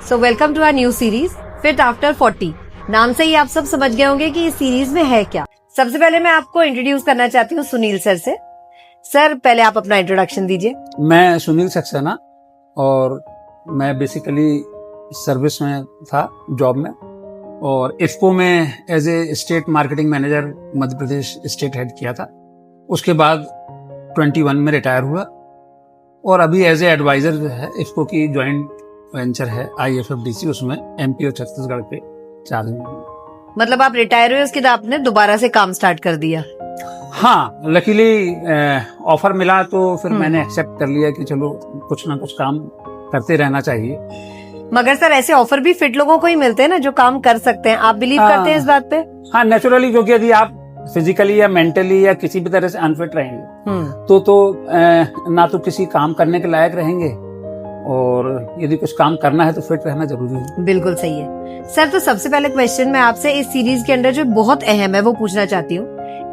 So welcome to our new series fit after 40। नाम से ही आप सब समझ गए होंगे कि इस सीरीज में है क्या। सबसे पहले मैं आपको इंट्रोड्यूस करना चाहती हूँ सुनील सर से। सर पहले आप अपना इंट्रोडक्शन दीजिए। मैं सुनील सक्सेना और मैं बेसिकली सर्विस में था, जॉब में, और इफ्को में as a state marketing manager Madhya Pradesh state head किया था। उसके बाद 21 में रिटायर हुआ और अभी एज ए एडवाइजर जो है इफ्को की ज्वाइंट वेंचर है IFFDC, उसमें MP और छत्तीसगढ़ पे चालू है। मतलब आप रिटायर हुए उसके बाद आपने दोबारा से काम स्टार्ट कर दिया? हाँ, लकीली ऑफर मिला तो फिर मैंने एक्सेप्ट कर लिया कि चलो कुछ ना कुछ काम करते रहना चाहिए। मगर सर ऐसे ऑफर भी फिट लोगों को ही मिलते हैं ना, जो काम कर सकते हैं। आप बिलीव करते हैं इस बात पे? हाँ, नेचुरली, क्योंकि यदि आप फिजिकली या मेंटली या किसी भी तरह से अनफिट रहेंगे तो ना तो किसी काम करने के लायक रहेंगे, और यदि कुछ काम करना है तो फिट रहना जरूरी है। बिल्कुल सही है सर। तो सबसे पहले क्वेश्चन मैं आपसे इस सीरीज के अंदर जो बहुत अहम है वो पूछना चाहती हूँ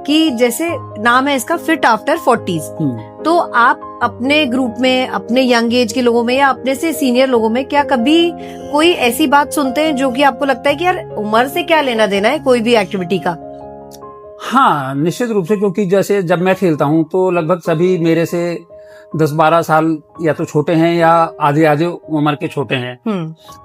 कि जैसे नाम है इसका फिट आफ्टर 40s, तो आप अपने ग्रुप में, अपने यंग एज के लोगों में या अपने से सीनियर लोगों में क्या कभी कोई ऐसी बात सुनते हैं जो कि आपको लगता है कि यार उम्र से क्या लेना देना है कोई भी एक्टिविटी का? हाँ, निश्चित रूप से, क्योंकि जैसे जब मैं खेलता हूँ तो लगभग सभी मेरे से 10-12 साल या तो छोटे हैं या आधे उम्र के छोटे हैं।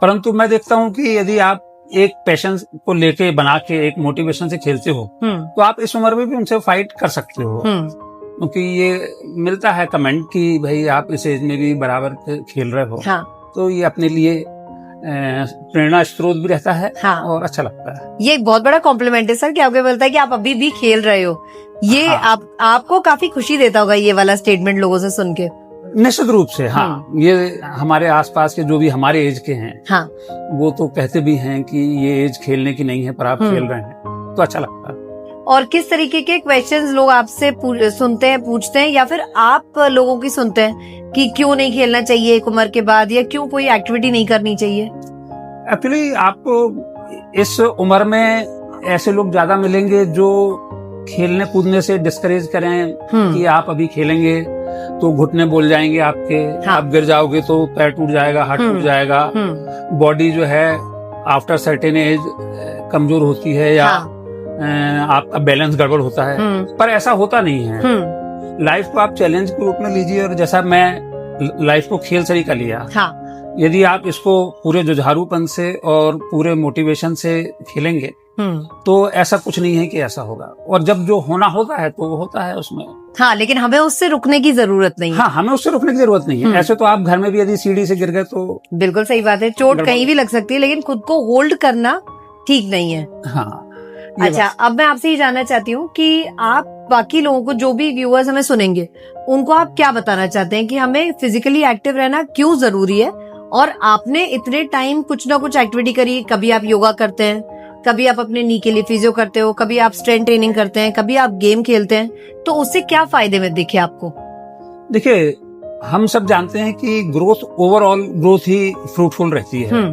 परंतु मैं देखता हूँ कि यदि आप एक पैशन को लेके बना के एक मोटिवेशन से खेलते हो तो आप इस उम्र में भी उनसे फाइट कर सकते हो, क्योंकि ये मिलता है कमेंट कि भाई आप इस एज में भी बराबर खेल रहे हो। हाँ। तो ये अपने लिए प्रेरणा स्रोत भी रहता है। हाँ। और अच्छा लगता है। ये एक बहुत बड़ा कॉम्प्लीमेंट है सर कि आपको बोलता है कि आप अभी भी खेल रहे हो। ये हाँ। आपको काफी खुशी देता होगा ये वाला स्टेटमेंट लोगों से सुन के। निश्चित रूप से। हाँ, ये हमारे आसपास के जो भी हमारे एज के हैं, हाँ, वो तो कहते भी हैं कि ये एज खेलने की नहीं है पर आप खेल रहे हैं, तो अच्छा लगता है। और किस तरीके के क्वेश्चंस लोग आपसे सुनते हैं, पूछते हैं, या फिर आप लोगों की सुनते हैं कि क्यों नहीं खेलना चाहिए एक उम्र के बाद, या क्यों कोई एक्टिविटी नहीं करनी चाहिए? एक्चुअली आपको इस उम्र में ऐसे लोग ज्यादा मिलेंगे जो खेलने कूदने से डिस्करेज करें कि आप अभी खेलेंगे तो घुटने बोल जाएंगे आपके। हाँ। आप गिर जाओगे तो पैर टूट जाएगा, हाथ टूट जाएगा, बॉडी जो है आफ्टर सर्टेन एज कमजोर होती है, या आपका बैलेंस गड़बड़ होता है। पर ऐसा होता नहीं है। लाइफ को आप चैलेंज के रूप में लीजिए, और जैसा मैं लाइफ को खेल से ही कर लिया। हाँ। यदि आप इसको पूरे जुझारूपन से और पूरे मोटिवेशन से खेलेंगे तो ऐसा कुछ नहीं है कि ऐसा होगा, और जब जो होना होता है तो वो होता है उसमें। हाँ, लेकिन हमें उससे रुकने की जरूरत नहीं है। हाँ, हमें उससे रुकने की जरूरत नहीं है। ऐसे तो आप घर में भी यदि सीढ़ी से गिर गए तो बिल्कुल सही बात है, चोट कहीं भी लग सकती है, लेकिन खुद को होल्ड करना ठीक नहीं है। हाँ। अच्छा, अब मैं आपसे ये जानना चाहती हूँ कि आप बाकी लोगों को, जो भी व्यूअर्स हमें सुनेंगे, उनको आप क्या बताना चाहते हैं कि हमें फिजिकली एक्टिव रहना क्यों जरूरी है? और आपने इतने टाइम कुछ ना कुछ एक्टिविटी करी, कभी आप योगा करते हैं, कभी आप अपने नी के लिए फिजियो करते हो, कभी आप स्ट्रेंथ ट्रेनिंग करते हैं, कभी आप गेम खेलते हैं, तो उससे क्या फायदे में दिखे आपको? देखिए, हम सब जानते हैं कि ग्रोथ, ओवरऑल ग्रोथ ही फ्रूटफुल रहती है।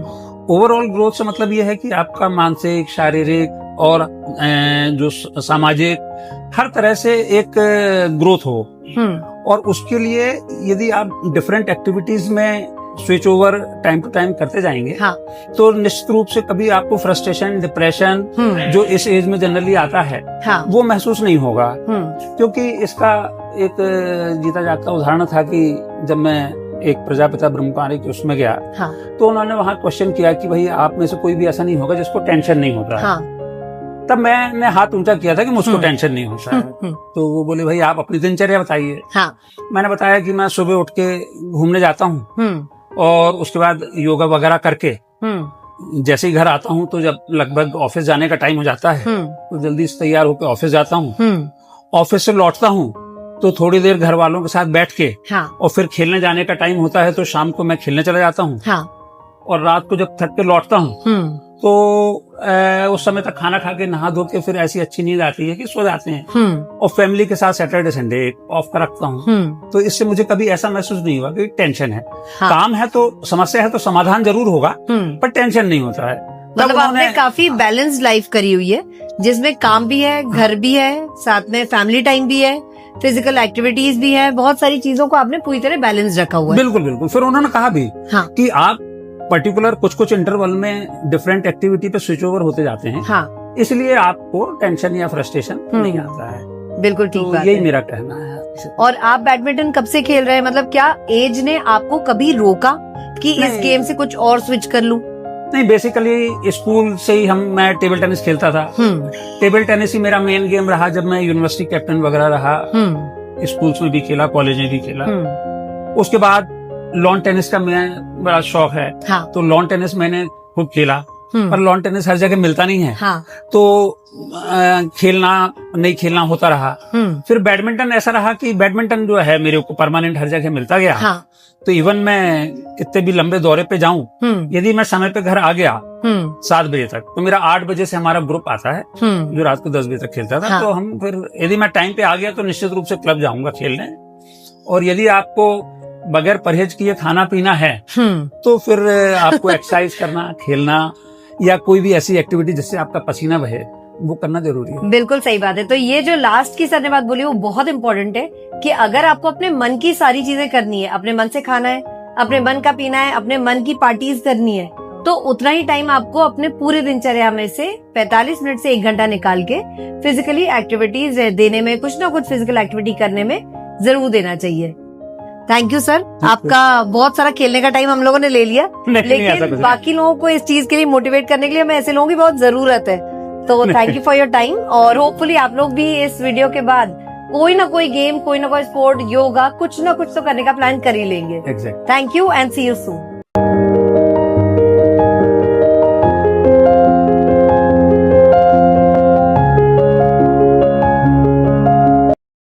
ओवरऑल ग्रोथ से मतलब यह है कि आपका मानसिक, शारीरिक और जो सामाजिक हर तरह से एक ग्रोथ हो। और उसके लिए यदि आप डिफरेंट एक्टिविटीज में switch over time to time करते जाएंगे, हाँ, तो निश्चित रूप से कभी आपको फ्रस्ट्रेशन, डिप्रेशन जो इस एज में जनरली आता है, हाँ, वो महसूस नहीं होगा। क्योंकि इसका एक जीता जागता उदाहरण था कि जब मैं एक प्रजापिता ब्रह्मकुमारी के उसमें गया, हाँ, तो उन्होंने वहां क्वेश्चन किया कि भाई आप में से कोई भी ऐसा नहीं होगा जिसको टेंशन नहीं होता है। हाँ। तब मैंने हाथ ऊंचा किया था कि मुझको टेंशन नहीं होता है। तो वो बोले भाई आप अपनी दिनचर्या बताइए। हाँ। मैंने बताया कि मैं सुबह उठ के घूमने जाता हूँ और उसके बाद योगा वगैरह करके जैसे ही घर आता हूँ तो जब लगभग ऑफिस जाने का टाइम हो जाता है तो जल्दी से तैयार होकर ऑफिस जाता हूँ। ऑफिस से लौटता हूँ तो थोड़ी देर घर वालों के साथ बैठ के, हाँ, और फिर खेलने जाने का टाइम होता है तो शाम को मैं खेलने चला जाता हूँ। हाँ। और रात को जब थक के लौटता हूँ तो उस समय तक खाना खा के नहा धो के फिर ऐसी अच्छी नींद आती है कि सो जाते हैं। और फैमिली के साथ सैटरडे संडे ऑफ का रखता हूँ। तो इससे मुझे कभी ऐसा महसूस नहीं हुआ कि टेंशन है। हाँ। काम है तो, समस्या है तो समाधान जरूर होगा, पर टेंशन नहीं होता है। मतलब आपने काफी बैलेंस्ड लाइफ करी हुई है, जिसमें काम भी है, घर भी है, साथ में फैमिली टाइम भी है, फिजिकल एक्टिविटीज भी है, बहुत सारी चीजों को आपने पूरी तरह बैलेंस रखा हुआ है। बिल्कुल बिल्कुल। फिर उन्होंने कहा भी, हाँ, कि आप पर्टिकुलर कुछ इंटरवल में डिफरेंट एक्टिविटी पे स्विच ओवर होते जाते हैं, हाँ, इसलिए आपको टेंशन या फ्रस्ट्रेशन नहीं आता है। बिल्कुल ठीक तो बात यही है। मेरा कहना है। और आप बैडमिंटन कब से खेल रहे हैं? मतलब क्या एज ने आपको कभी रोका कि इस नहीं। गेम से कुछ और स्विच कर लूं? नहीं, बेसिकली स्कूल से ही मैं टेबल टेनिस खेलता था। टेबल टेनिस ही मेरा मेन गेम रहा। जब मैं यूनिवर्सिटी कैप्टन वगैरह रहा, स्कूल्स में भी खेला, कॉलेज में भी खेला। उसके बाद लॉन टेनिस का मैं बड़ा शौक है, हाँ, तो लॉन टेनिस मैंने खूब खेला, पर लॉन टेनिस हर जगह मिलता नहीं है, हाँ, तो खेलना नहीं खेलना होता रहा। फिर बैडमिंटन ऐसा रहा कि बैडमिंटन जो है मेरे को परमानेंट हर जगह मिलता गया। हाँ, तो इवन मैं कितने भी लंबे दौरे पे जाऊं, यदि मैं समय पे घर आ गया 7 बजे तक, तो मेरा 8 बजे से हमारा ग्रुप आता है जो रात को 10 बजे तक खेलता था। हाँ। तो हम फिर यदि मैं टाइम पे आ गया तो निश्चित रूप से क्लब जाऊंगा खेलने। और यदि आपको बगैर परहेज किए खाना पीना है तो फिर आपको एक्सरसाइज करना, खेलना या कोई भी ऐसी एक्टिविटी जिससे आपका पसीना बहे, वो करना जरूरी है। बिल्कुल सही बात है। तो ये जो लास्ट की सर ने बात बोली वो बहुत इंपॉर्टेंट है कि अगर आपको अपने मन की सारी चीजें करनी है, अपने मन से खाना है, अपने मन का पीना है, अपने मन की पार्टीज करनी है, तो उतना ही टाइम आपको अपने पूरे दिनचर्या में से 45 मिनट से 1 घंटा निकाल के फिजिकली एक्टिविटीज देने में, कुछ ना कुछ फिजिकल एक्टिविटी करने में जरूर देना चाहिए। Thank you sir. आपका बहुत सारा खेलने का टाइम हम लोगों ने ले लिया, लेकिन बाकी लोगों को इस चीज के लिए मोटिवेट करने के लिए हमें ऐसे लोगों की बहुत जरूरत है। तो thank you for your time. और होपफुली आप लोग भी इस वीडियो के बाद कोई ना कोई गेम, कोई ना कोई स्पोर्ट, योगा, कुछ ना कुछ तो करने का प्लान कर ही लेंगे। Exact. Thank you and see you soon.